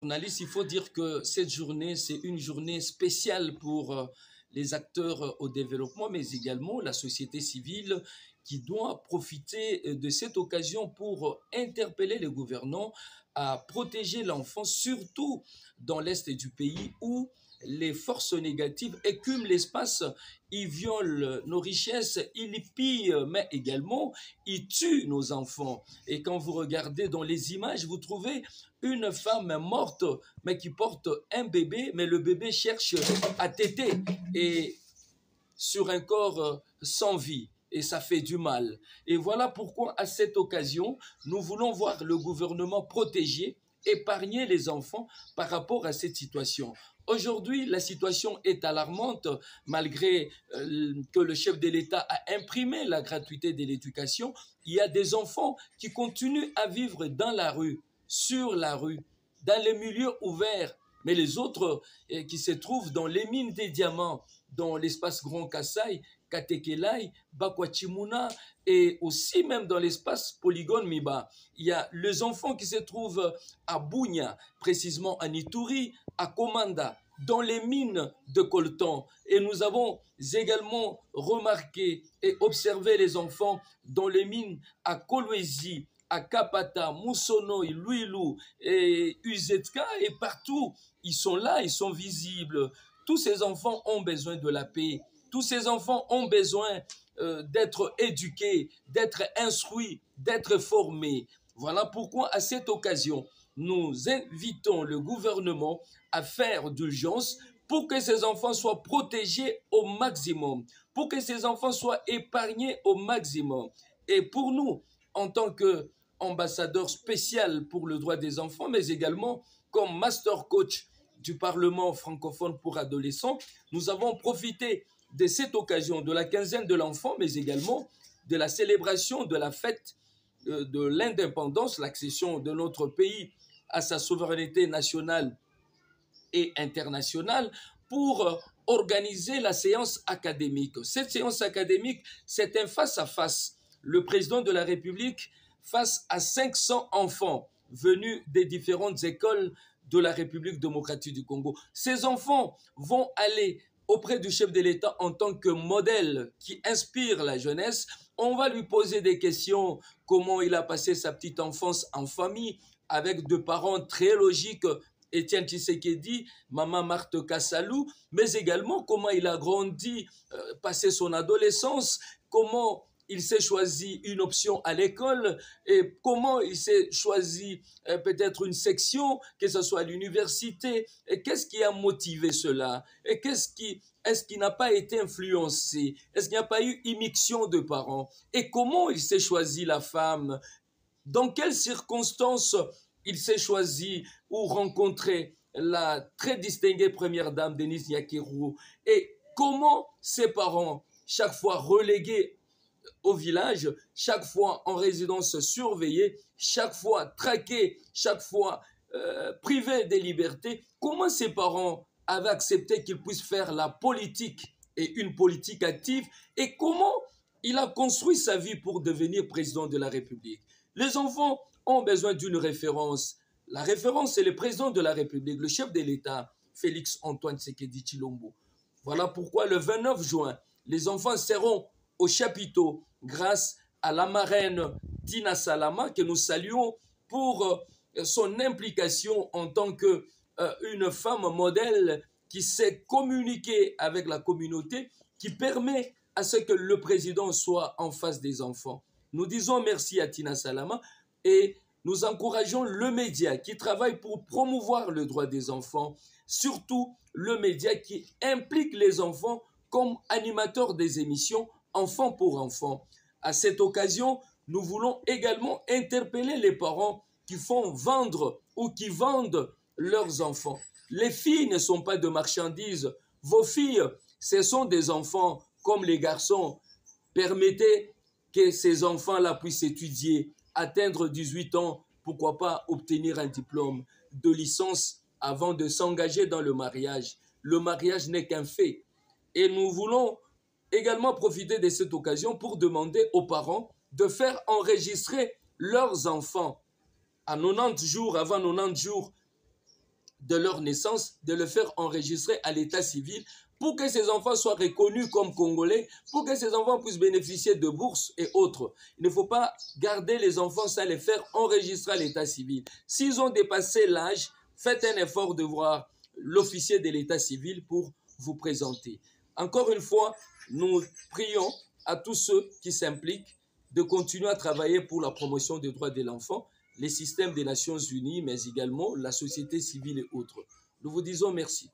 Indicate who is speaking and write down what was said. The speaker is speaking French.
Speaker 1: Journaliste, il faut dire que cette journée, c'est une journée spéciale pour les acteurs au développement, mais également la société civile qui doit profiter de cette occasion pour interpeller les gouvernants à protéger l'enfant, surtout dans l'est du pays où les forces négatives écument l'espace, ils violent nos richesses, ils pillent, mais également ils tuent nos enfants. Et quand vous regardez dans les images, vous trouvez une femme morte, mais qui porte un bébé, mais le bébé cherche à téter et sur un corps sans vie. Et ça fait du mal. Et voilà pourquoi, à cette occasion, nous voulons voir le gouvernement protéger, épargner les enfants par rapport à cette situation. Aujourd'hui, la situation est alarmante, malgré que le chef de l'État a imprimé la gratuité de l'éducation. Il y a des enfants qui continuent à vivre dans la rue, sur la rue, dans les milieux ouverts, mais les autres qui se trouvent dans les mines des diamants, dans l'espace Grand Kassai, Katekelai, Bakwachimuna et aussi même dans l'espace Polygone Miba. Il y a les enfants qui se trouvent à Bunia, précisément à Nituri, à Komanda, dans les mines de coltan. Et nous avons également remarqué et observé les enfants dans les mines à Kolwezi, à Kapata, Musono, Luilu et Uzetka et partout. Ils sont là, ils sont visibles. Tous ces enfants ont besoin de la paix. Tous ces enfants ont besoin d'être éduqués, d'être instruits, d'être formés. Voilà pourquoi, à cette occasion, nous invitons le gouvernement à faire d'urgence pour que ces enfants soient protégés au maximum, pour que ces enfants soient épargnés au maximum. Et pour nous, en tant qu'ambassadeur spécial pour le droit des enfants, mais également comme master coach du Parlement francophone pour adolescents, nous avons profité de cette occasion de la quinzaine de l'enfant, mais également de la célébration de la fête de l'indépendance, l'accession de notre pays à sa souveraineté nationale et internationale, pour organiser la séance académique. Cette séance académique, c'est un face-à-face. Le président de la République face à 500 enfants venus des différentes écoles de la République démocratique du Congo. Ces enfants vont aller auprès du chef de l'État en tant que modèle qui inspire la jeunesse. On va lui poser des questions, comment il a passé sa petite enfance en famille, avec deux parents très logiques, Étienne Tshisekedi, maman Marthe Kassalou, mais également comment il a grandi, passé son adolescence, comment il s'est choisi une option à l'école et comment il s'est choisi peut-être une section, que ce soit à l'université, et qu'est-ce qui a motivé cela, et est-ce qu'il n'a pas été influencé, est-ce qu'il n'y a pas eu immixtion de parents, et comment il s'est choisi la femme, dans quelles circonstances il s'est choisi ou rencontré la très distinguée première dame Denise Nyakirou, et comment ses parents, chaque fois relégués au village, chaque fois en résidence surveillée, chaque fois traqués, chaque fois privés des libertés, comment ses parents avaient accepté qu'il puisse faire la politique et une politique active, et comment il a construit sa vie pour devenir président de la République. Les enfants ont besoin d'une référence. La référence, c'est le président de la République, le chef de l'État, Félix Antoine Tshisekedi Tshilombo. Voilà pourquoi le 29 juin, les enfants seront au chapiteau grâce à la marraine Tina Salama, que nous saluons pour son implication en tant qu'une femme modèle qui sait communiquer avec la communauté, qui permet à ce que le président soit en face des enfants. Nous disons merci à Tina Salama et nous encourageons le média qui travaille pour promouvoir le droit des enfants, surtout le média qui implique les enfants comme animateurs des émissions Enfants pour enfants. À cette occasion, nous voulons également interpeller les parents qui font vendre ou qui vendent leurs enfants. Les filles ne sont pas de marchandises. Vos filles, ce sont des enfants comme les garçons. Permettez que ces enfants-là puissent étudier, atteindre 18 ans, pourquoi pas obtenir un diplôme de licence avant de s'engager dans le mariage. Le mariage n'est qu'un fait. Et nous voulons également profiter de cette occasion pour demander aux parents de faire enregistrer leurs enfants à 90 jours, avant 90 jours, de leur naissance, de le faire enregistrer à l'état civil pour que ces enfants soient reconnus comme Congolais, pour que ces enfants puissent bénéficier de bourses et autres. Il ne faut pas garder les enfants sans les faire enregistrer à l'état civil. S'ils ont dépassé l'âge, faites un effort de voir l'officier de l'état civil pour vous présenter. Encore une fois, nous prions à tous ceux qui s'impliquent de continuer à travailler pour la promotion des droits de l'enfant, les systèmes des Nations Unies, mais également la société civile et autres. Nous vous disons merci.